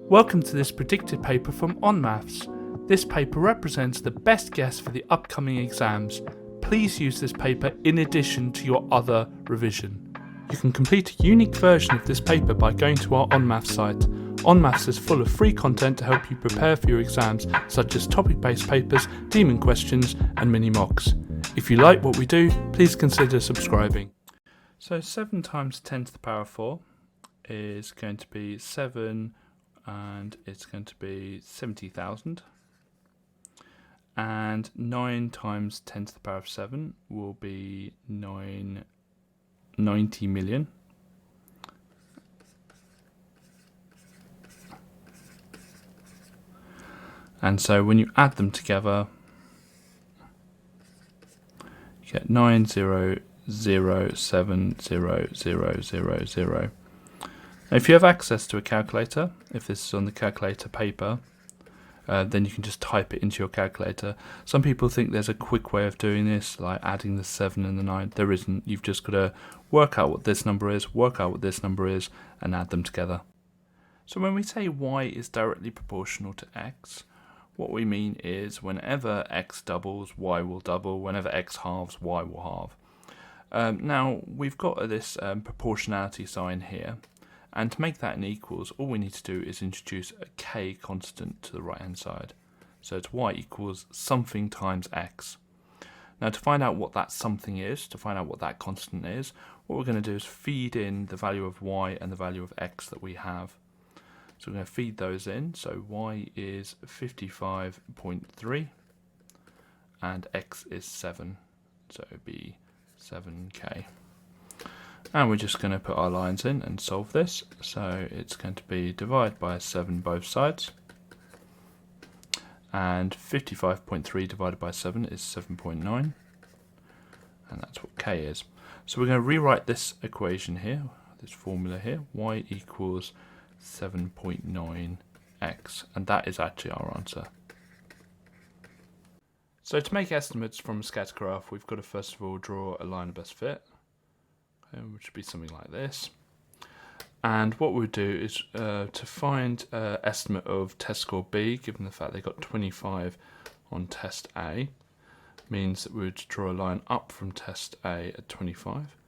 Welcome to this predicted paper from onmaths. This paper represents the best guess for the upcoming exams. Please use this paper in addition to your other revision. You can complete a unique version of this paper by going to our onmaths site. onmaths is full of free content to help you prepare for your exams, such as topic-based papers, demon questions and mini mocks. If you like what we do, please consider subscribing. So 7 times 10 to the power 4 is going to be 7, and it's going to be 70,000. And 9 times 10 to the power of 7 will be 90 million. And so when you add them together, you get 9007000. Now, if you have access to a calculator, if this is on the calculator paper, then you can just type it into your calculator. Some people think there's a quick way of doing this, like adding the 7 and the 9. There isn't. You've just got to work out what this number is, work out what this number is, and add them together. So when we say y is directly proportional to x, what we mean is whenever x doubles, y will double. Whenever x halves, y will halve. Now, we've got this proportionality sign here. And to make that an equals, all we need to do is introduce a k constant to the right hand side. So it's y equals something times x. Now to find out what that something is, to find out what that constant is, what we're going to do is feed in the value of y and the value of x that we have. So we're going to feed those in. So y is 55.3 and x is 7. So it would be 7k. And we're just going to put our lines in and solve this. So it's going to be divide by 7 both sides. And 55.3 divided by 7 is 7.9. And that's what k is. So we're going to rewrite this equation here, this formula here, y equals 7.9x. And that is actually our answer. So to make estimates from a scatter graph, we've got to first of all draw a line of best fit, which would be something like this. And what we'll do is to find estimate of test score B, given the fact they got 25 on test A, means that we would draw a line up from test A at 25,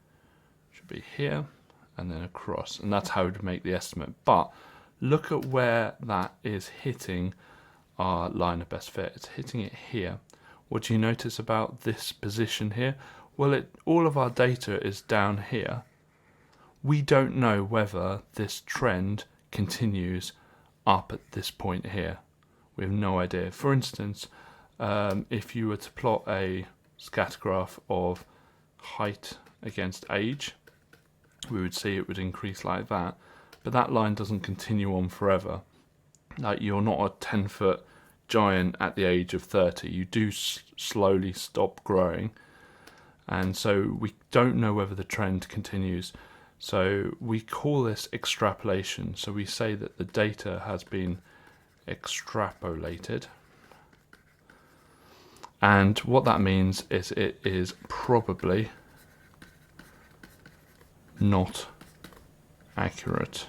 should be here, and then across, and that's how we would make the estimate. But look at where that is hitting our line of best fit. It's hitting it here. What do you notice about this position here? Well, all of our data is down here. We don't know whether this trend continues up at this point here. We have no idea. For instance, if you were to plot a scatter graph of height against age, we would see it would increase like that. But that line doesn't continue on forever. Like, you're not a 10-foot giant at the age of 30. You do slowly stop growing. And so we don't know whether the trend continues. So we call this extrapolation. So we say that the data has been extrapolated. And what that means is it is probably not accurate.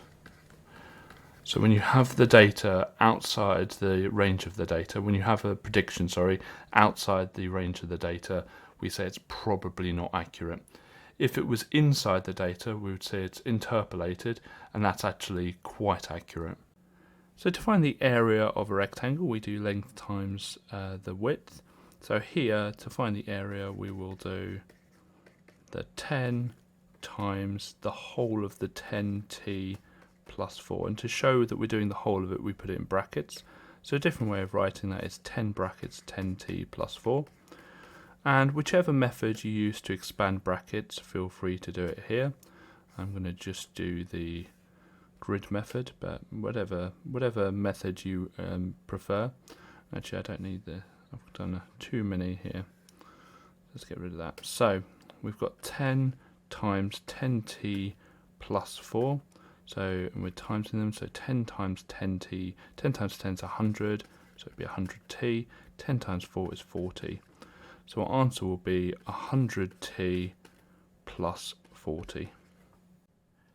So when you have the data outside the range of the data, when you have a prediction, outside the range of the data, we say it's probably not accurate. If it was inside the data, we would say it's interpolated, and that's actually quite accurate. So to find the area of a rectangle, we do length times the width. So here, to find the area, we will do the 10 times the whole of the 10t plus 4. And to show that we're doing the whole of it, we put it in brackets. So a different way of writing that is 10 brackets 10t plus 4. And whichever method you use to expand brackets, feel free to do it here. I'm going to just do the grid method, but whatever method you prefer. Actually, I don't need the, I've done too many here. Let's get rid of that. So we've got 10 times 10t plus 4. So, and we're timesing them, so 10 times 10t, 10 times 10 is 100, so it'd be 100t, 10 times 4 is 40. So our answer will be 100t plus 40.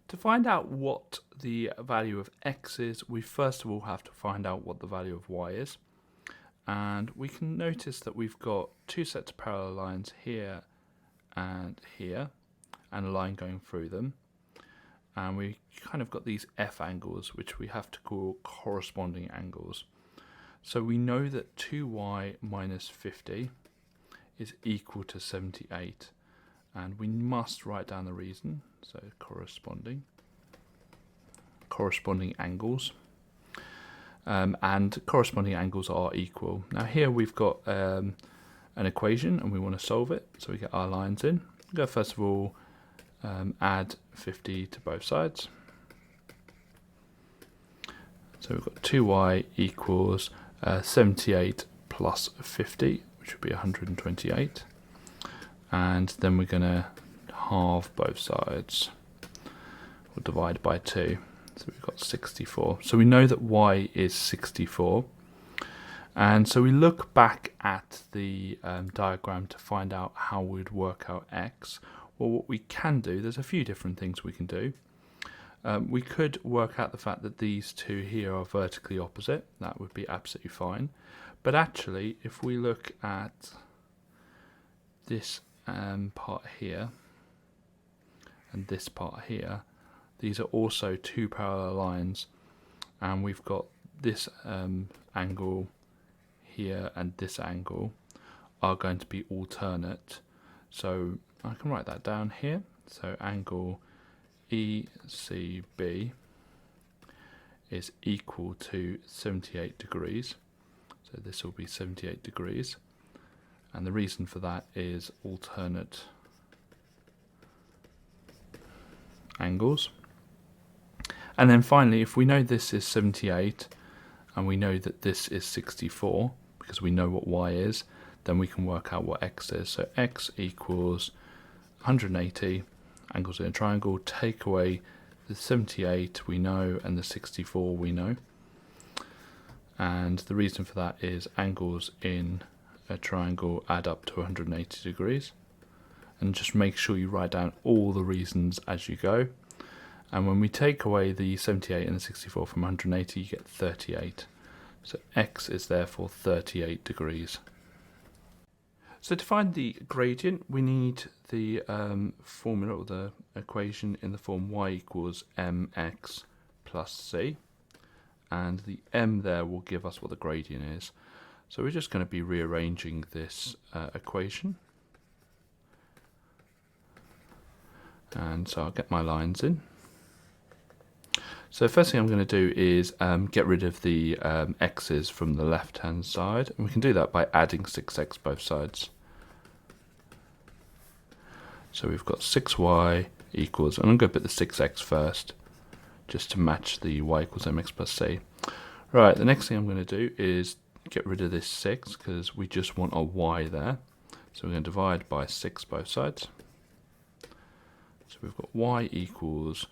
To To find out what the value of x is, we first of all have to find out what the value of y is. And we can notice that we've got two sets of parallel lines here, and a line going through them. And we kind of got these f angles, which we have to call corresponding angles. So we know that 2y minus 50 is equal to 78. And we must write down the reason, so corresponding angles. And corresponding angles are equal. Now here we've got an equation and we want to solve it, so we get our lines in. We go first of all, add 50 to both sides. So we've got 2y equals 78 plus 50, which would be 128. And then we're going to halve both sides, or divide by 2. So we've got 64. So we know that y is 64. And so we look back at the diagram to find out how we'd work out x. Well, what we can do, there's a few different things we can do. We could work out the fact that these two here are vertically opposite. That would be absolutely fine. But actually, if we look at this part here and this part here, these are also two parallel lines, and we've got this angle here and this angle are going to be alternate. So I can write that down here. So angle ECB is equal to 78 degrees. So this will be 78 degrees. And the reason for that is alternate angles. And then finally, if we know this is 78 and we know that this is 64, because we know what y is, then we can work out what x is. So x equals 180, angles in a triangle, take away the 78 we know and the 64 we know. And the reason for that is angles in a triangle add up to 180 degrees. And just make sure you write down all the reasons as you go. And when we take away the 78 and the 64 from 180, you get 38. So x is therefore 38 degrees. So to find the gradient, we need the formula or the equation in the form y equals mx plus c. And the m there will give us what the gradient is. So we're just going to be rearranging this equation. And so I'll get my lines in. So first thing I'm going to do is get rid of the x's from the left hand side, and we can do that by adding 6x both sides. So we've got 6y equals, and I'm going to put the 6x first just to match the y equals mx plus c. Right, the next thing I'm going to do is get rid of this 6 because we just want a y there. So we're going to divide by 6 both sides. So we've got y equals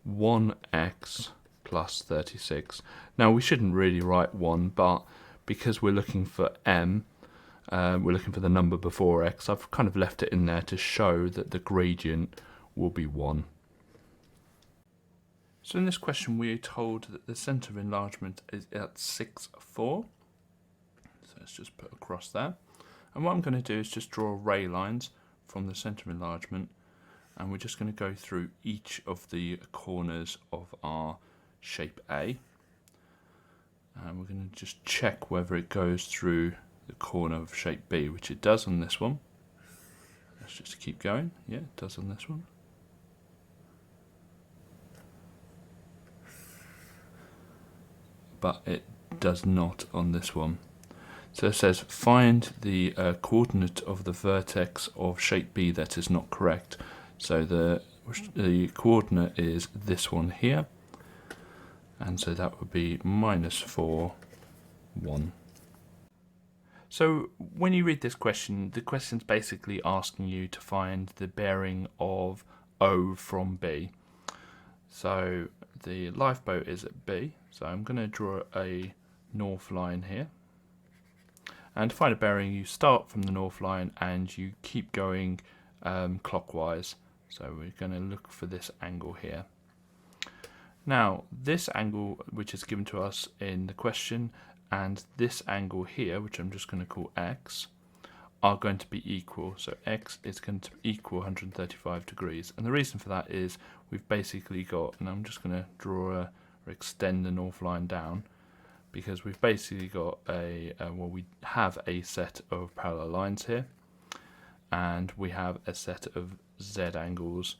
1x plus 36. Now we shouldn't really write 1, but because we're looking for m, we're looking for the number before x, I've kind of left it in there to show that the gradient will be 1. So in this question we're told that the centre of enlargement is at 6, 4. So let's just put across there. And what I'm going to do is just draw ray lines from the centre of enlargement, and we're just going to go through each of the corners of our shape A. And we're going to just check whether it goes through the corner of shape B, which it does on this one. Let's just keep going. Yeah, it does on this one. But it does not on this one. So it says find the coordinate of the vertex of shape B that is not correct. So the coordinate is this one here, and so that would be -4, 1. So when you read this question, the question's basically asking you to find the bearing of O from B. So the lifeboat is at B, so I'm going to draw a north line here. And to find a bearing, you start from the north line and you keep going clockwise. So we're going to look for this angle here. Now, this angle which is given to us in the question and this angle here, which I'm just going to call x, are going to be equal. So x is going to equal 135 degrees. And the reason for that is we've basically got, and I'm just going to draw or extend the north line down, because we've basically got well, we have a set of parallel lines here, and we have a set of z angles,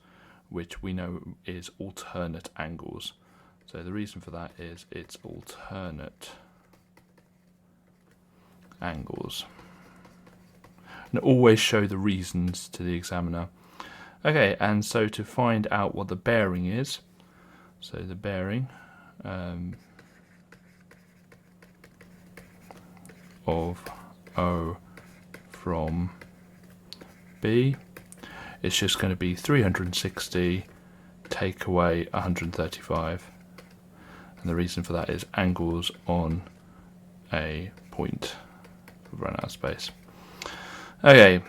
which we know is alternate angles. So the reason for that is it's alternate angles. And always show the reasons to the examiner. Okay, and so to find out what the bearing is, so the bearing of O from B, it's just going to be 360 take away 135, and the reason for that is angles on a point. We've run out of space. Okay,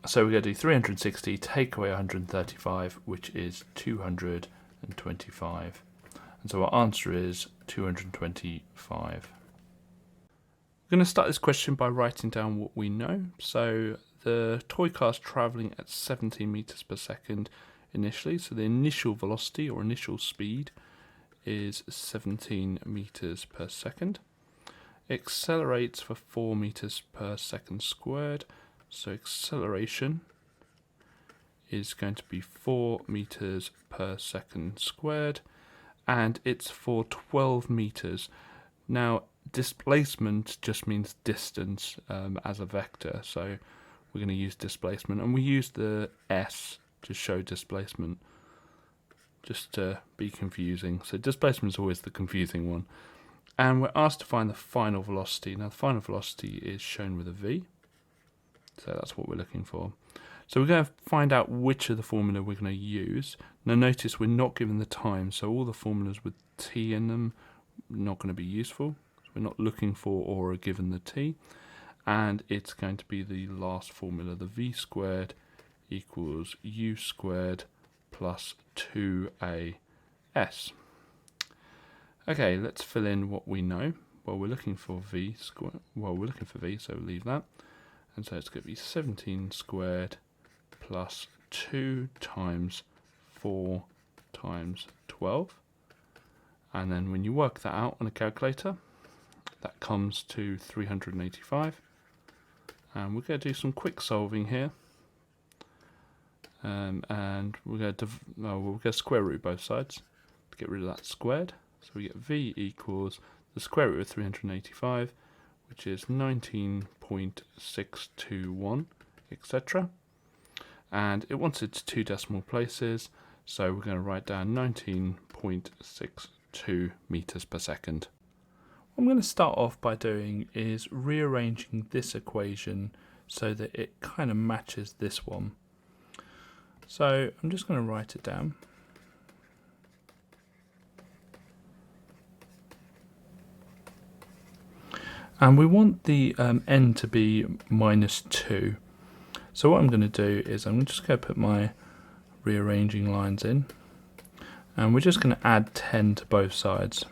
so we're going to do 360 take away 135, which is 225, and so our answer is 225. We're going to start this question by writing down what we know. So the toy car is travelling at 17 meters per second initially, so the initial velocity or initial speed is 17 meters per second. It accelerates for 4 meters per second squared, so acceleration is going to be 4 meters per second squared, and it's for 12 meters. Now, displacement just means distance as a vector, so we're going to use displacement, and we use the s to show displacement, just to be confusing. So displacement is always the confusing one. And we're asked to find the final velocity. Now the final velocity is shown with a v, so that's what we're looking for. So we're going to find out which of the formula we're going to use. Now notice we're not given the time, so all the formulas with t in them are not going to be useful. So we're not looking for or are given the t, and it's going to be the last formula, the v squared equals u squared plus 2as. Okay, let's fill in what we know. Well, we're looking for v squared. Well, we're looking for v, so we'll leave that. And so it's going to be 17 squared plus 2 times 4 times 12. And then when you work that out on a calculator, that comes to 385. And we're going to do some quick solving here. And we're going to square root both sides to get rid of that squared. So we get v equals the square root of 385, which is 19.621, etc. And it wants its 2 decimal places, so we're going to write down 19.62 meters per second. What I'm going to start off by doing is rearranging this equation so that it kind of matches this one. So I'm just going to write it down. And we want the n to be -2. So what I'm going to do is I'm just going to put my rearranging lines in, and we're just going to add 10 to both sides.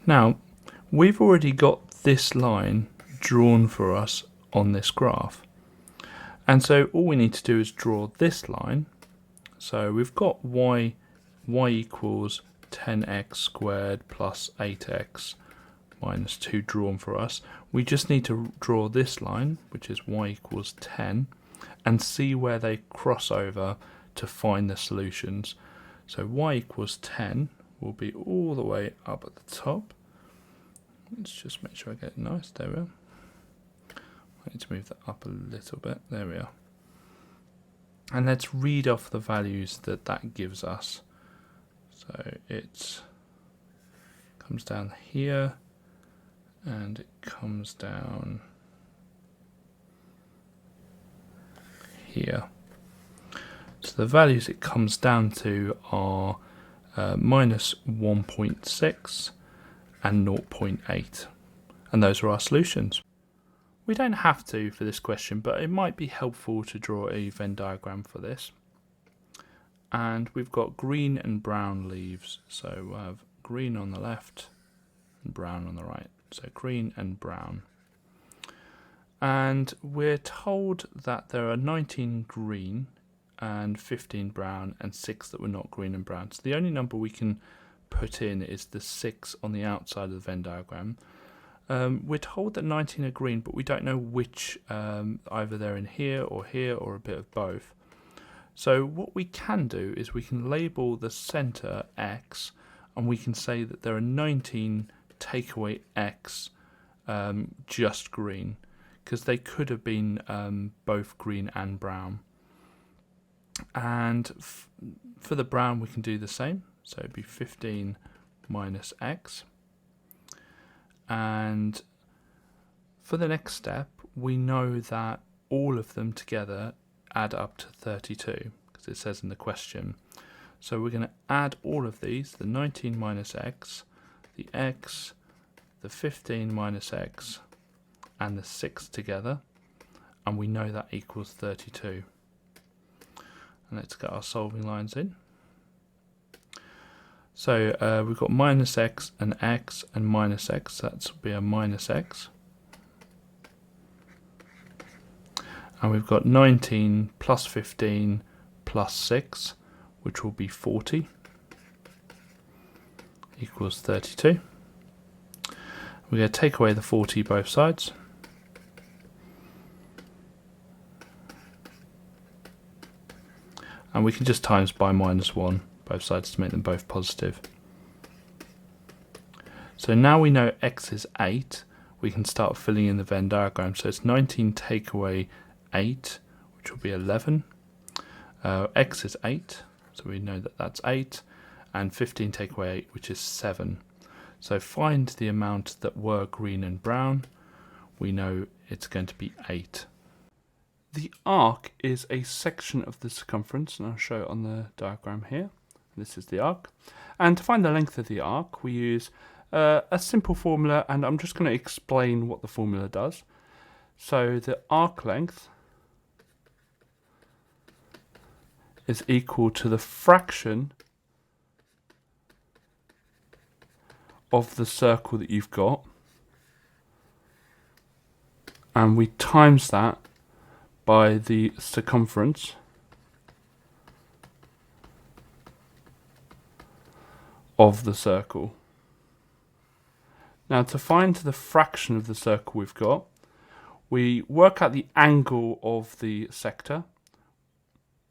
Now, we've already got this line drawn for us on this graph. And so all we need to do is draw this line. So we've got y equals 10x squared plus 8x minus 2 drawn for us. We just need to draw this line, which is y equals 10, and see where they cross over to find the solutions. So y equals 10 will be all the way up at the top. Let's just make sure I get it nice. There we are. I need to move that up a little bit. There we are. And let's read off the values that gives us. So it comes down here, and it comes down here. So the values it comes down to are minus 1.6 and 0.8. And those are our solutions. We don't have to for this question, but it might be helpful to draw a Venn diagram for this. And we've got green and brown leaves. So we'll have green on the left and brown on the right. So green and brown. And we're told that there are 19 green and 15 brown and 6 that were not green and brown. So the only number we can put in is the 6 on the outside of the Venn diagram. We're told that 19 are green, but we don't know which, either they're in here or a bit of both. So what we can do is we can label the center X, and we can say that there are 19 take away X just green, because they could have been both green and brown. And for the brown we can do the same, so it'd be 15 minus X. And for the next step, we know that all of them together add up to 32, because it says in the question. So we're going to add all of these, the 19 minus X, the 15 minus X, and the 6 together, and we know that equals 32. And let's get our solving lines in. So we've got minus X and minus X, that will be a minus X. And we've got 19 plus 15 plus 6, which will be 40, equals 32. We're going to take away the 40 both sides. And we can just times by minus 1 both sides to make them both positive. So now we know X is 8, we can start filling in the Venn diagram. So it's 19 take away 8, which will be 11. X is 8, so we know that that's 8. And 15 take away 8, which is 7. So find the amount that were green and brown. We know it's going to be 8. The arc is a section of the circumference, and I'll show it on the diagram here. This is the arc. And to find the length of the arc, we use a simple formula, and I'm just going to explain what the formula does. So the arc length is equal to the fraction of the circle that you've got, and we times that by the circumference of the circle. Now, to find the fraction of the circle we've got, we work out the angle of the sector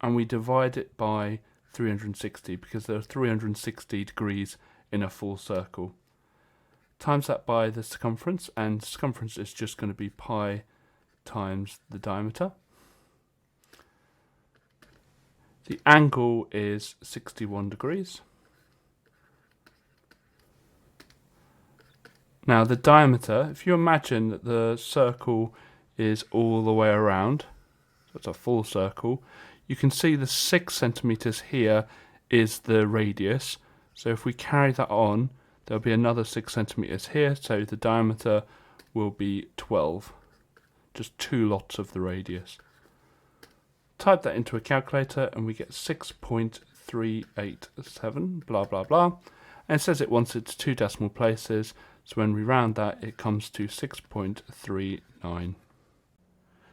and we divide it by 360, because there are 360 degrees in a full circle. Times that by the circumference, and circumference is just going to be pi times the diameter. The angle is 61 degrees. Now the diameter, if you imagine that the circle is all the way around, so it's a full circle, you can see the 6 centimeters here is the radius. So if we carry that on, there'll be another 6 centimeters here, so the diameter will be 12. Just 2 lots of the radius. Type that into a calculator and we get 6.387, blah blah blah. And it says it wants it to 2 decimal places, so when we round that it comes to 6.39.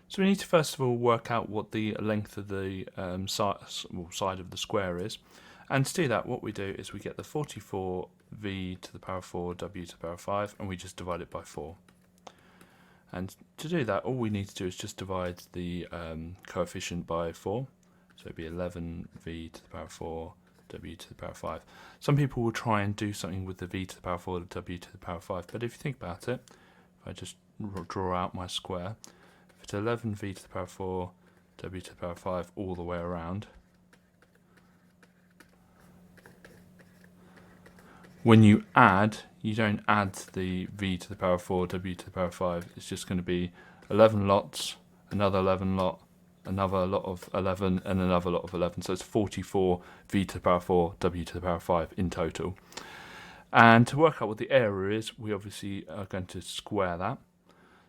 So we need to first of all work out what the length of the side of the square is. And to do that, what we do is we get the 44v to the power 4 w to the power 5, and we just divide it by 4. And to do that, all we need to do is just divide the coefficient by 4. So it'd be 11v to the power 4 w to the power 5. Some people will try and do something with the v to the power 4 w to the power 5, but if you think about it, if I just draw out my square, if it's 11v to the power 4 w to the power 5 all the way around, when you add, you don't add the v to the power 4 w to the power 5, it's just going to be 11 lots, another 11 lot, another lot of 11, and another lot of 11. So it's 44 v to the power 4 w to the power 5 in total. And to work out what the area is, we obviously are going to square that.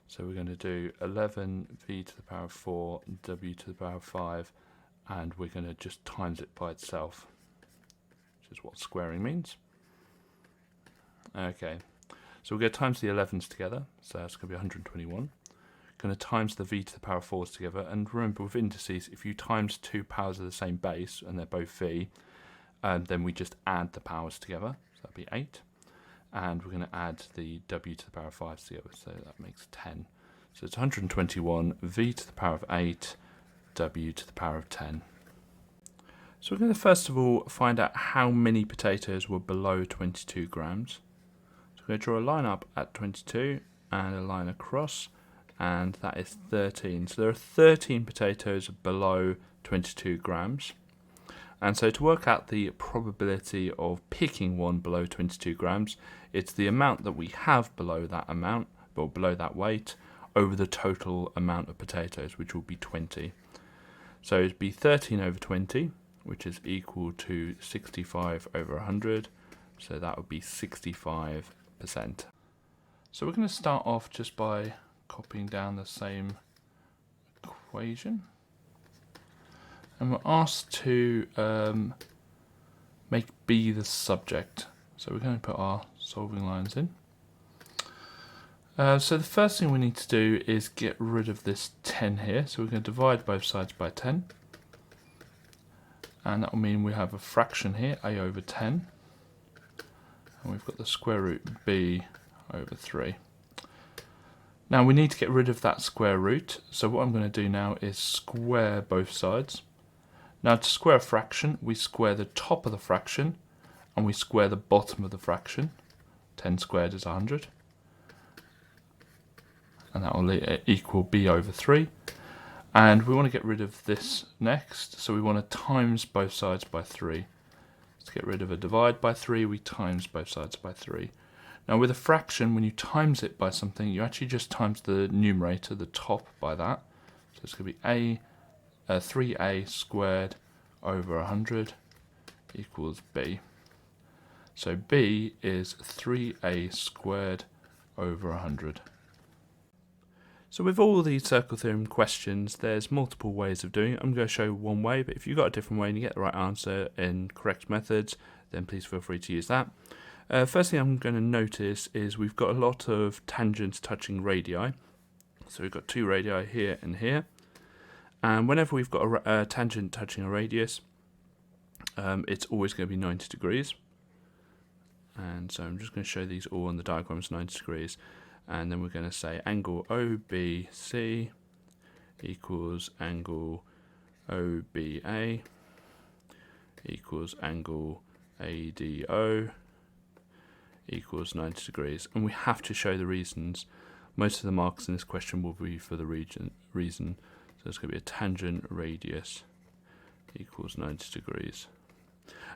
So we're going to do 11v to the power of 4 w to the power of 5, and we're going to just times it by itself, which is what squaring means. Okay, so we're going to times the 11s together, so that's going to be 121. Going to times the v to the power of 4s together, and remember with indices, if you times two powers of the same base, and they're both v, then we just add the powers together, so that'd be 8. And we're going to add the w to the power of 5 together, so that makes 10. So it's 121 v to the power of 8, w to the power of 10. So we're going to first of all find out how many potatoes were below 22 grams. So we're going to draw a line up at 22 and a line across, and that is 13. So there are 13 potatoes below 22 grams. And so to work out the probability of picking one below 22 grams, it's the amount that we have below that amount, or below that weight, over the total amount of potatoes, which will be 20. So it'd be 13 over 20, which is equal to 65 over 100. So that would be 65%. So we're going to start off just by copying down the same equation. And we're asked to make B the subject. So we're going to put our solving lines in. So the first thing we need to do is get rid of this 10 here. So we're going to divide both sides by 10. And that will mean we have a fraction here, a over 10. And we've got the square root b over 3. Now we need to get rid of that square root. So what I'm going to do now is square both sides. Now to square a fraction, we square the top of the fraction and we square the bottom of the fraction. 10 squared is 100. And that will equal b over 3. And we want to get rid of this next, so we want to times both sides by 3. To get rid of a divide by 3, we times both sides by 3. Now with a fraction, when you times it by something, you actually just times the numerator, the top, by that. So it's going to be 3a squared over 100 equals b. So b is 3a squared over 100. So with all these circle theorem questions, there's multiple ways of doing it. I'm going to show one way, but if you've got a different way and you get the right answer in correct methods, then please feel free to use that. First thing I'm going to notice is we've got a lot of tangents touching radii. So we've got two radii here and here. And whenever we've got a tangent touching a radius, it's always going to be 90 degrees. And so I'm just going to show these all on the diagram as 90 degrees. And then we're going to say angle OBC equals angle OBA equals angle ADO equals 90 degrees. And we have to show the reasons. Most of the marks in this question will be for the reason. So it's going to be a tangent radius equals 90 degrees.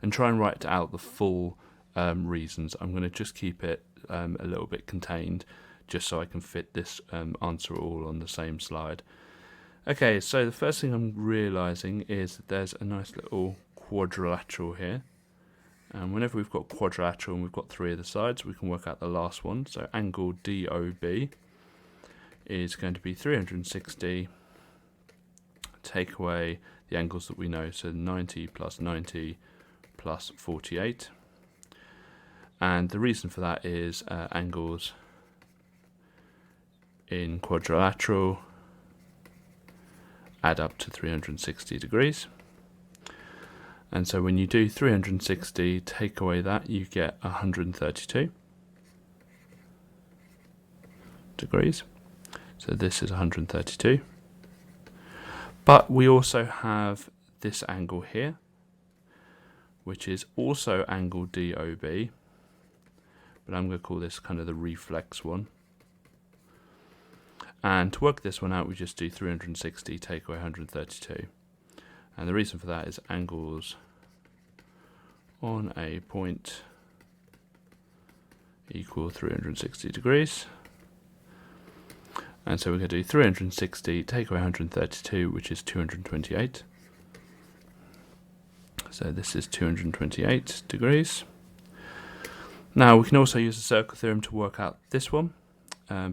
And try and write out the full reasons. I'm going to just keep it a little bit contained, just so I can fit this answer all on the same slide. Okay, so the first thing I'm realizing is that there's a nice little quadrilateral here. And whenever we've got quadrilateral and we've got three of the sides, we can work out the last one. So angle DOB is going to be 360, take away the angles that we know, so 90 plus 90 plus 48. And the reason for that is angles in quadrilateral add up to 360 degrees. And so when you do 360, take away that, you get 132 degrees. So this is 132. But we also have this angle here, which is also angle DOB, but I'm going to call this kind of the reflex one. And to work this one out, we just do 360, take away 132. And the reason for that is angles on a point equal 360 degrees. And so we're going to do 360, take away 132, which is 228. So this is 228 degrees. Now we can also use the circle theorem to work out this one,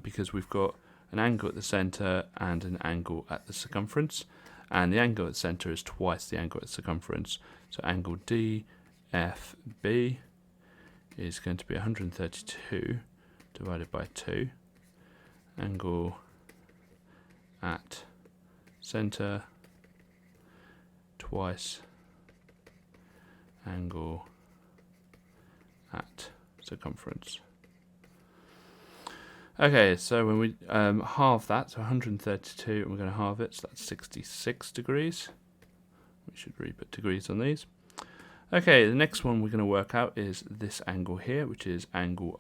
because we've got an angle at the centre and an angle at the circumference, and the angle at the centre is twice the angle at the circumference. So angle DFB is going to be 132 divided by 2. Angle at centre twice angle at circumference. Okay, so when we halve that, so 132, and we're going to halve it, so that's 66 degrees. We should really put degrees on these. Okay, the next one we're going to work out is this angle here, which is angle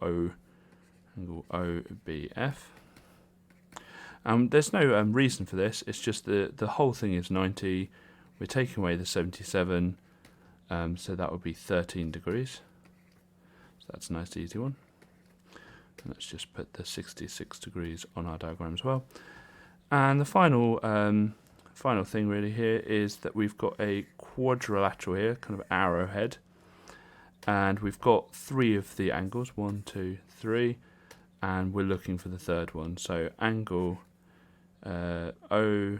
OBF. There's no reason for this, it's just the whole thing is 90. We're taking away the 77, so that would be 13 degrees. So that's a nice easy one. And let's just put the 66 degrees on our diagram as well. And the final thing really here is that we've got a quadrilateral here, kind of arrowhead, and we've got 3 of the angles, 1, 2, 3, and we're looking for the third one. So angle ODF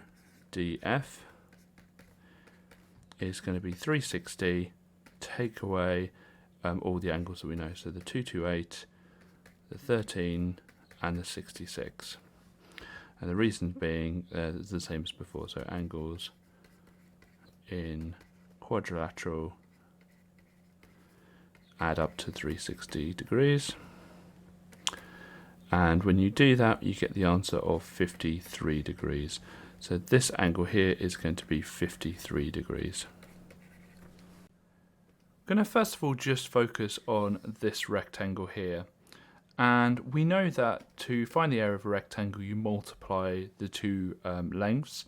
is going to be 360, take away all the angles that we know, so the 228, the 13, and the 66. And the reason being the same as before, so angles in quadrilateral add up to 360 degrees. And when you do that, you get the answer of 53 degrees. So this angle here is going to be 53 degrees. I'm going to first of all just focus on this rectangle here. And we know that to find the area of a rectangle, you multiply the two lengths.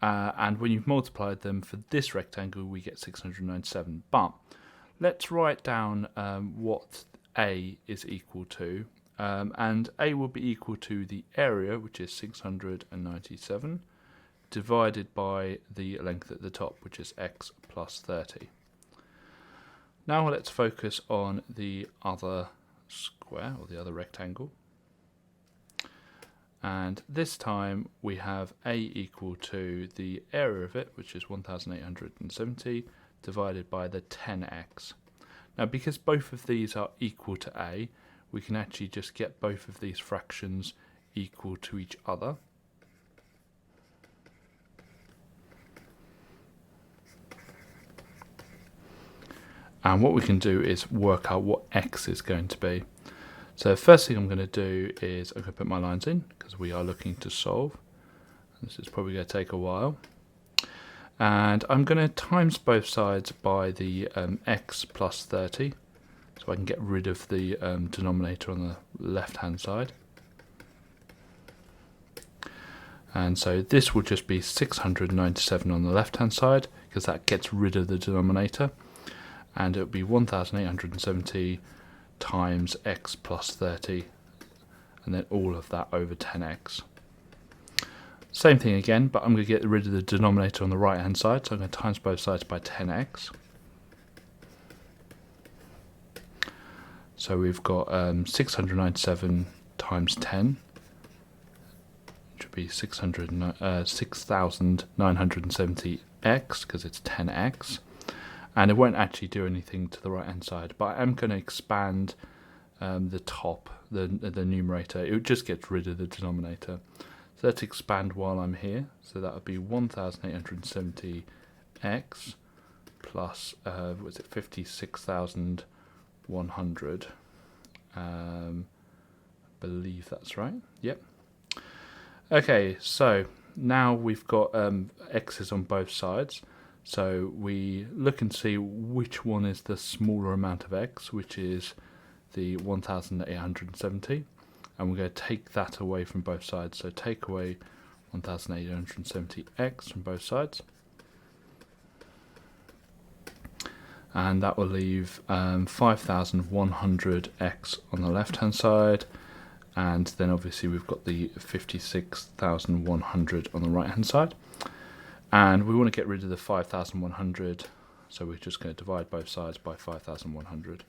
And when you've multiplied them for this rectangle, we get 697. But let's write down what A is equal to. And A will be equal to the area, which is 697, divided by the length at the top, which is x plus 30. Now let's focus on the other square, or the other rectangle. And this time we have A equal to the area of it, which is 1870, divided by the 10x. Now because both of these are equal to A, we can actually just get both of these fractions equal to each other. And what we can do is work out what x is going to be. So the first thing I'm going to do is I'm going to put my lines in, because we are looking to solve. This is probably going to take a while. And I'm going to times both sides by the x plus 30, so I can get rid of the denominator on the left hand side. And so this will just be 697 on the left hand side, because that gets rid of the denominator. And it would be 1870 times x plus 30, and then all of that over 10x. Same thing again, but I'm going to get rid of the denominator on the right hand side, so I'm going to times both sides by 10x. So we've got 697 times 10, which would be 6,970x, because it's 10x. And it won't actually do anything to the right hand side, but I am going to expand the top, the numerator. It just gets rid of the denominator. So let's expand while I'm here. So that would be 1870x plus, was it 56,100? I believe that's right. Yep. Okay, so now we've got x's on both sides. So we look and see which one is the smaller amount of x, which is the 1870, and we're going to take that away from both sides. So take away 1870x from both sides, and that will leave 5100x on the left hand side, and then obviously we've got the 56,100 on the right hand side. And we want to get rid of the 5,100, so we're just going to divide both sides by 5,100.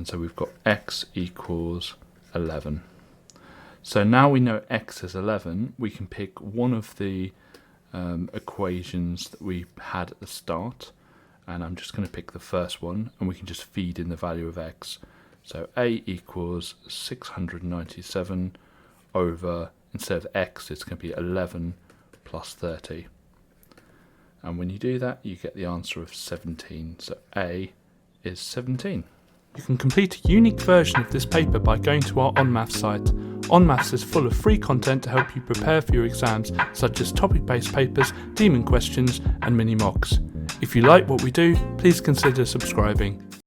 And so we've got x equals 11. So now we know x is 11, we can pick one of the equations that we had at the start, and I'm just going to pick the first one, and we can just feed in the value of x. So a equals 697 over, instead of x, it's going to be 11 plus 30. And when you do that, you get the answer of 17. So a is 17. You can complete a unique version of this paper by going to our onmaths site. onmaths is full of free content to help you prepare for your exams, such as topic-based papers, demon questions, and mini mocks. If you like what we do, please consider subscribing.